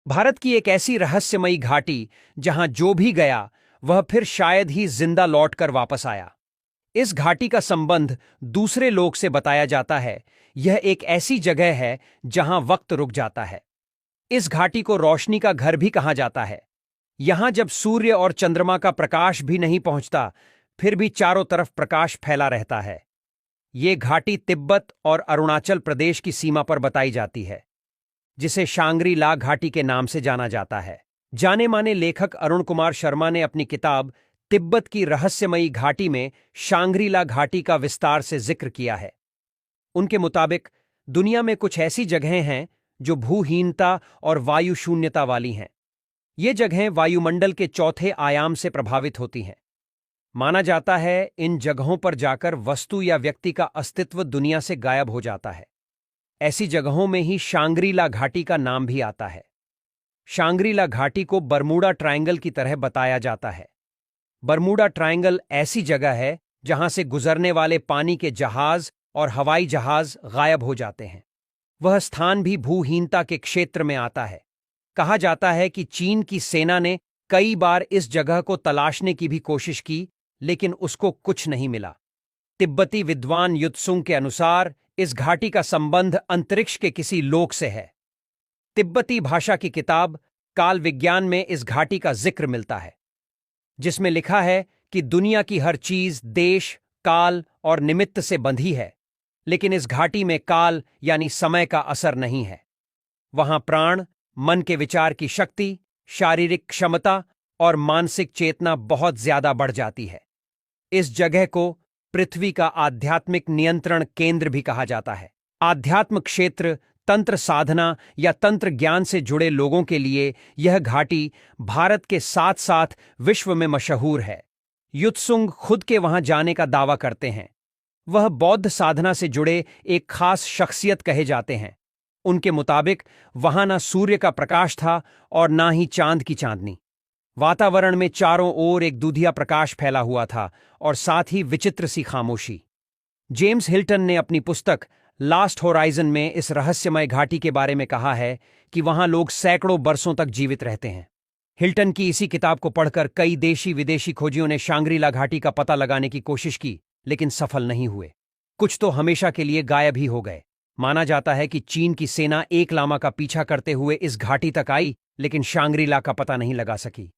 भारत की एक ऐसी रहस्यमयी घाटी जहां जो भी गया वह फिर शायद ही जिंदा लौटकर वापस आया। इस घाटी का संबंध दूसरे लोक से बताया जाता है। यह एक ऐसी जगह है जहां वक्त रुक जाता है। इस घाटी को रोशनी का घर भी कहा जाता है। यहां जब सूर्य और चंद्रमा का प्रकाश भी नहीं पहुंचता, फिर भी चारों तरफ प्रकाश फैला रहता है। ये घाटी तिब्बत और अरुणाचल प्रदेश की सीमा पर बताई जाती है, जिसे शांग्री ला घाटी के नाम से जाना जाता है। जाने माने लेखक अरुण कुमार शर्मा ने अपनी किताब तिब्बत की रहस्यमयी घाटी में शांग्री ला घाटी का विस्तार से जिक्र किया है। उनके मुताबिक दुनिया में कुछ ऐसी जगहें हैं जो भूहीनता और वायु शून्यता वाली हैं। ये जगहें वायुमंडल के चौथे आयाम से प्रभावित होती हैं। माना जाता है इन जगहों पर जाकर वस्तु या व्यक्ति का अस्तित्व दुनिया से गायब हो जाता है। ऐसी जगहों में ही शांग्री ला घाटी का नाम भी आता है। शांग्री ला घाटी को बरमूडा ट्रायंगल की तरह बताया जाता है। बरमूडा ट्रायंगल ऐसी जगह है जहां से गुजरने वाले पानी के जहाज और हवाई जहाज गायब हो जाते हैं। वह स्थान भी भूहीनता के क्षेत्र में आता है। कहा जाता है कि चीन की सेना ने कई बार इस जगह को तलाशने की भी कोशिश की, लेकिन उसको कुछ नहीं मिला। तिब्बती विद्वान युत्सुंग के अनुसार इस घाटी का संबंध अंतरिक्ष के किसी लोक से है। तिब्बती भाषा की किताब काल विज्ञान में इस घाटी का जिक्र मिलता है, जिसमें लिखा है कि दुनिया की हर चीज देश, काल और निमित्त से बंधी है, लेकिन इस घाटी में काल यानी समय का असर नहीं है। वहां प्राण, मन के विचार की शक्ति, शारीरिक क्षमता और मानसिक चेतना बहुत ज्यादा बढ़ जाती है। इस जगह को पृथ्वी का आध्यात्मिक नियंत्रण केंद्र भी कहा जाता है। आध्यात्म क्षेत्र, तंत्र साधना या तंत्र ज्ञान से जुड़े लोगों के लिए यह घाटी भारत के साथ साथ विश्व में मशहूर है। युत्सुंग खुद के वहां जाने का दावा करते हैं। वह बौद्ध साधना से जुड़े एक खास शख्सियत कहे जाते हैं। उनके मुताबिक वहां ना सूर्य का प्रकाश था और ना ही चांद की चांदनी। वातावरण में चारों ओर एक दूधिया प्रकाश फैला हुआ था और साथ ही विचित्र सी खामोशी। जेम्स हिल्टन ने अपनी पुस्तक लास्ट होराइजन में इस रहस्यमय घाटी के बारे में कहा है कि वहां लोग सैकड़ों बरसों तक जीवित रहते हैं। हिल्टन की इसी किताब को पढ़कर कई देशी विदेशी खोजियों ने शांग्री ला घाटी का पता लगाने की कोशिश की, लेकिन सफल नहीं हुए। कुछ तो हमेशा के लिए गायब ही हो गए। माना जाता है कि चीन की सेना एक लामा का पीछा करते हुए इस घाटी तक आई, लेकिन शांग्री ला का पता नहीं लगा सकी।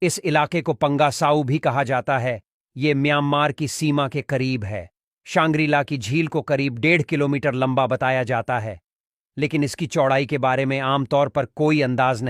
इस इलाके को पंगा साउ भी कहा जाता है। ये म्यांमार की सीमा के करीब है। शांग्री ला की झील को करीब 1.5 किलोमीटर लंबा बताया जाता है, लेकिन इसकी चौड़ाई के बारे में आमतौर पर कोई अंदाज नहीं।